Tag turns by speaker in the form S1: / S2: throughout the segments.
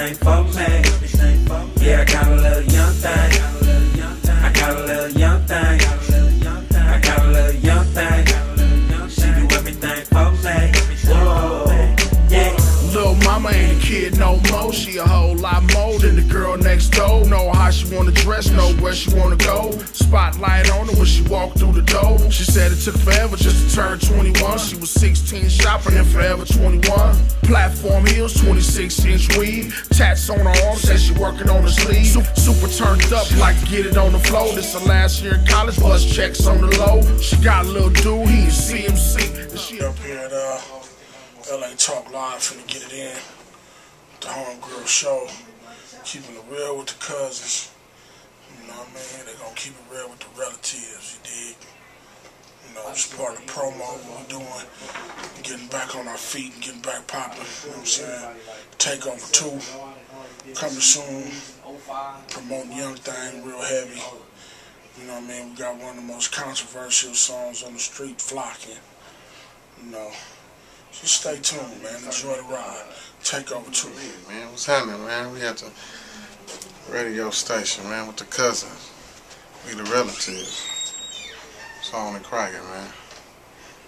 S1: everything for me. Yeah, I got a little young thing. I got a little young thing. I got a little young thing. She do everything for me. Whoa, yeah.
S2: Lil' mama ain't a kid no more. She a whole lot more than the girl next door. Know how she wanna dress, know where she wanna go. Spotlight on her when she walked through the door. She said it took forever just to turn 21. She was 16 shopping and forever 21. Platform heels, 26-inch weave. Tats on her arm, said she working on her sleeve. Super turned up, like to get it on the floor. This her last year in college, plus checks on the low. She got a little dude, he is CMC. And she up here at LA Talk Live, finna get it in. The Homegirl Show. Keeping it real with the cousins. You know what I mean? They gonna keep it real with the relatives, you dig? You know, it's part of the promo, what we're doing. Getting back on our feet and getting back popping. You know what I'm saying? Takeover 2. Coming soon. Promoting Young Thing real heavy. You know what I mean? We got one of the most controversial songs on the street, Flocking. You know. Just stay tuned, man. Enjoy the ride. Takeover 2.
S3: Man, what's happening, man? We at the radio station, man, with the cousins. We the relatives. It's on and cracking, man.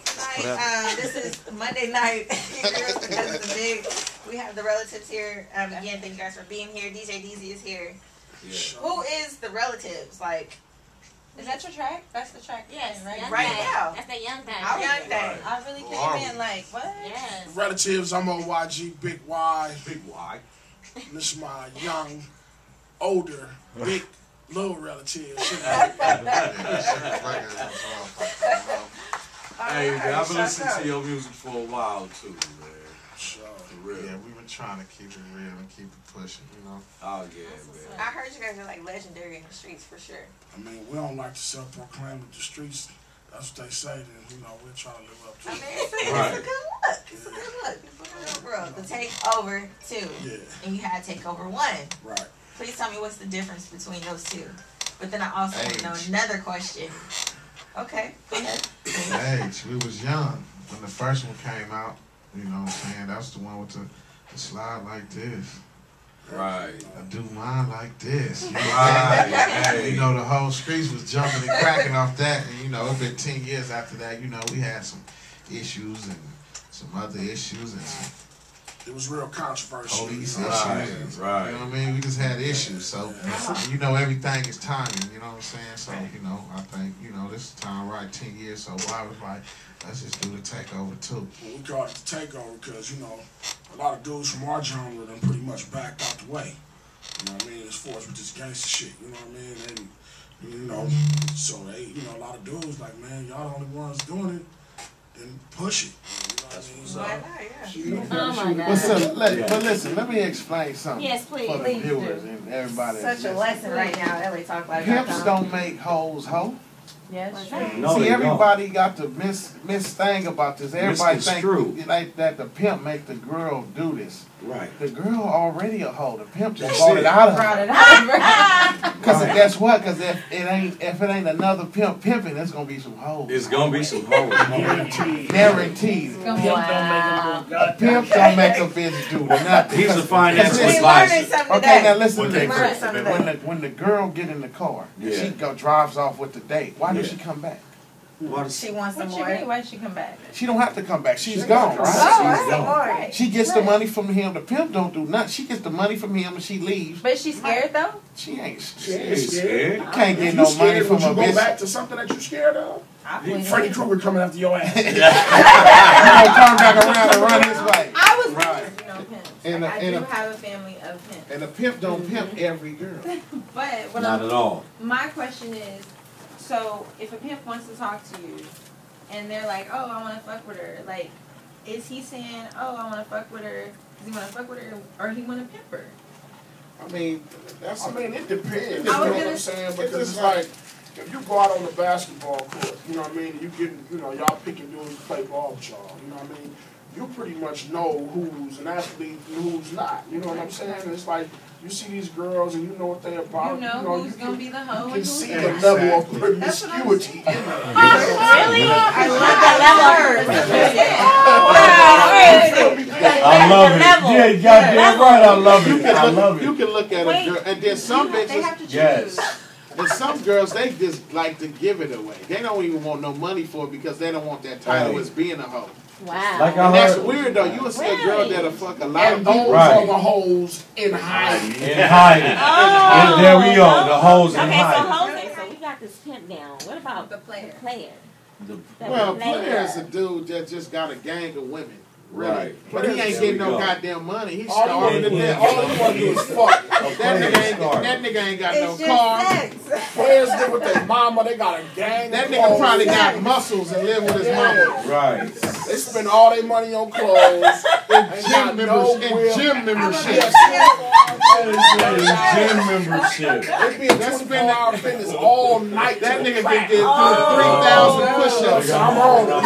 S4: Hi, this is Monday night. The cousins of Bigg. We have the relatives here. Again, thank you guys for being here. DJ DZ is here. Yeah. Who is the relatives? Like, is that your track? That's the track.
S5: Yes,
S4: right
S5: now.
S4: now.
S5: That's the Young Thing.
S4: Young Thing. I really came in like, what?
S5: Yes.
S2: Relatives, I'm OYG, Big Y.
S6: Big Y.
S2: This is my young, older, big, little relative.
S6: Hey, man, I've been listening to your music for a while too, man.
S2: Sure.
S6: For real.
S3: Yeah, we've been trying to keep it real and keep it pushing, you know.
S6: Oh yeah, man.
S4: I heard you guys are like legendary in the streets for sure.
S2: I mean, we don't like to self-proclaim with the streets. That's what they say, then, you know, we're trying to live up to
S4: I
S2: it.
S4: mean, it's a good look. It's a good look. It's a good look, bro. The Takeover 2.
S2: Yeah.
S4: And you had Takeover 1.
S2: Right.
S4: Please tell me what's the difference between those two. But then I also want to know another question. Okay, go ahead.
S3: Age, we was young when the first one came out. You know what I'm saying? That's the one with the slide like this.
S6: Right.
S3: I do mine like this. You know,
S6: Right.
S3: you know, the whole streets was jumping and cracking off that. And, you know, it's been 10 years after that. You know, we had some issues and some other issues and some
S2: It was real controversial.
S3: police
S6: Right,
S3: issues.
S6: right.
S3: You know what I mean? We just had issues. So, you know, everything is timing. You know what I'm saying? So, you know, I think, you know, this is time right, 10 years. So I was like, let's just do the Takeover 2.
S2: Well, we call it the Takeover because, you know, a lot of dudes from our genre done pretty much backed out the way. You know what I mean? As far as with this gangster shit, you know what I mean? And, you know, so they, you know, a lot of dudes like, man, y'all the only ones doing it, then push it. You know what I mean? So,
S4: Why not? Yeah.
S5: Oh my God.
S7: But, but listen, let me explain something
S5: Yes, please.
S7: for the
S5: Please
S7: viewers
S5: do.
S7: and everybody.
S4: Such a lesson right now. LA Talk Live.
S7: Pimps don't make hoes hoe.
S4: Yes,
S6: No,
S7: See,
S6: they
S7: everybody got the miss thing about this. Everybody
S6: Misconstrued.
S7: think like that the pimp make the girl do this.
S6: Right.
S7: The girl already a hoe. The pimp just
S6: That's
S7: brought
S6: it.
S7: it out of
S5: Brought
S7: her.
S5: it out.
S7: Because guess what? Because if it ain't another pimp pimping, there's gonna be some hoes.
S6: It's gonna be some hoes.
S7: Guaranteed.
S5: Wow.
S7: A pimp don't make a bitch do nothing.
S6: He's a financial
S4: We learning
S6: advisor.
S4: something
S7: Okay, now
S4: today.
S7: listen to
S4: We learned something
S7: this.
S4: today.
S7: When the girl get in the car,
S6: Yeah.
S7: she drives off with the date. Why does
S6: Yeah.
S7: she come back?
S6: What is
S4: She wants some
S5: What you
S4: more.
S5: mean? Why did she come back?
S7: She don't have to come back. She's gone,
S4: Oh,
S7: right?
S4: that's some more.
S7: She gets the money from him. The pimp don't do nothing. She gets the money from him and she leaves.
S5: But she's scared though?
S7: She ain't.
S2: she ain't scared.
S6: scared?
S7: You can't get
S2: If
S7: no
S2: you
S7: money
S2: scared,
S7: from
S2: would
S7: a
S2: you go
S7: bitch.
S2: back to something that you scared of?
S5: I believe
S2: Freddy
S5: it.
S2: Krueger coming after your ass.
S7: You gonna turn back around and run his way.
S5: I was
S7: Right.
S5: you know, pimps.
S7: And
S5: Like,
S7: a-
S5: I
S7: and
S5: do
S7: a-
S5: have a family of pimps.
S7: And the pimp don't pimp every girl.
S5: But what
S6: Not at all.
S5: my question is, so if a pimp wants to talk to you and they're like, oh, I want to fuck with her, like, is he saying, oh, I want to fuck with her, does he want to fuck with her, or he want to pimp her?
S7: I mean, that's.
S2: I mean, it depends. You
S5: I
S2: know
S5: was
S2: what
S5: gonna
S2: I'm saying?
S7: it's
S2: Because it's
S7: just
S2: like, if you go out on the basketball court, you know what I mean, you get, you know, y'all picking dudes to play ball with y'all, you know what I mean? You pretty much know who's an athlete and who's not, you know what I'm saying? It's like, you see these girls and you know what they're about.
S5: You know who's
S2: you
S5: going to
S2: can,
S5: be the hoe
S2: you
S5: and
S2: can
S5: who's
S2: see
S5: not.
S2: the level of
S5: That's what I'm
S2: promiscuity in there.
S5: Really? I love that level.
S6: I love it.
S8: Yeah, goddamn right. I love it. I love
S7: You
S8: it.
S7: can look at a girl, and then some
S5: They
S7: bitches,
S5: have to choose.
S8: Yes.
S7: and some girls, they just like to give it away. They don't even want no money for it because they don't want that title
S8: Right.
S7: as being a hoe.
S9: Wow.
S8: Like I
S7: And that's
S8: heard.
S7: weird though. You will see a girl
S9: Really?
S7: that'll fuck a lot of
S2: And those
S7: people.
S8: Right.
S2: are the hoes in hiding.
S8: In hiding. And there we are. The hoes in
S9: Okay, so
S8: hiding.
S9: okay, so we got this pimp down. What about
S5: The player.
S9: The player.
S8: The-
S9: That
S7: Well,
S9: we named
S7: Player is a
S9: her.
S7: dude that just got a gang of women. Really.
S8: Right.
S7: But he ain't
S8: There
S7: getting
S8: we
S7: no
S8: go.
S7: goddamn money. He's
S2: All you
S7: starving to
S2: want
S7: death.
S2: to do is fuck.
S7: That nigga ain't got no
S4: It's just
S7: car.
S4: sex.
S2: Players live with their mama. They got a gang.
S7: That
S2: of
S7: nigga
S2: clothes.
S7: probably got muscles and live with his mama.
S8: Right.
S2: They spend all their money on clothes.
S7: And
S2: Ain't
S7: gym
S2: got no
S7: members
S2: will.
S7: and gym membership.
S8: Gym membership.
S2: They be in 24-hour fitness all night.
S7: That
S2: to
S7: nigga
S2: the
S7: can
S2: crack.
S7: get 3,000 push-ups.
S2: I'm on.
S8: I'm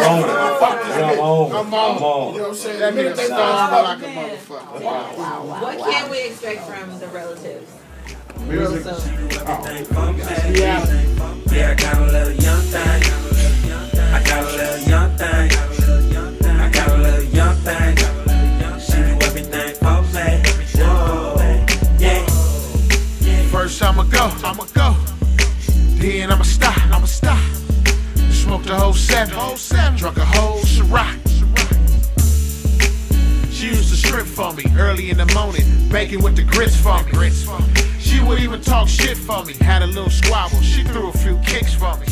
S8: on.
S7: I'm
S2: You know
S7: on.
S2: what I'm saying?
S7: That
S2: The minute
S7: nigga
S2: they
S7: starving
S2: start
S7: like a motherfucker.
S4: What can we expect from the relatives?
S7: Music.
S4: So,
S1: Yeah, I got a little young thing. I got a little young thing. I got a little young thing. She do everything for me. Whoa, yeah.
S2: First I'ma go. Then I'ma stop. Smoked a whole seven. Drunk a whole Ciroc. She used to strip for me early in the morning, baking with the grits for me. She would even talk shit for me. Had a little squabble. She threw a few kicks for me.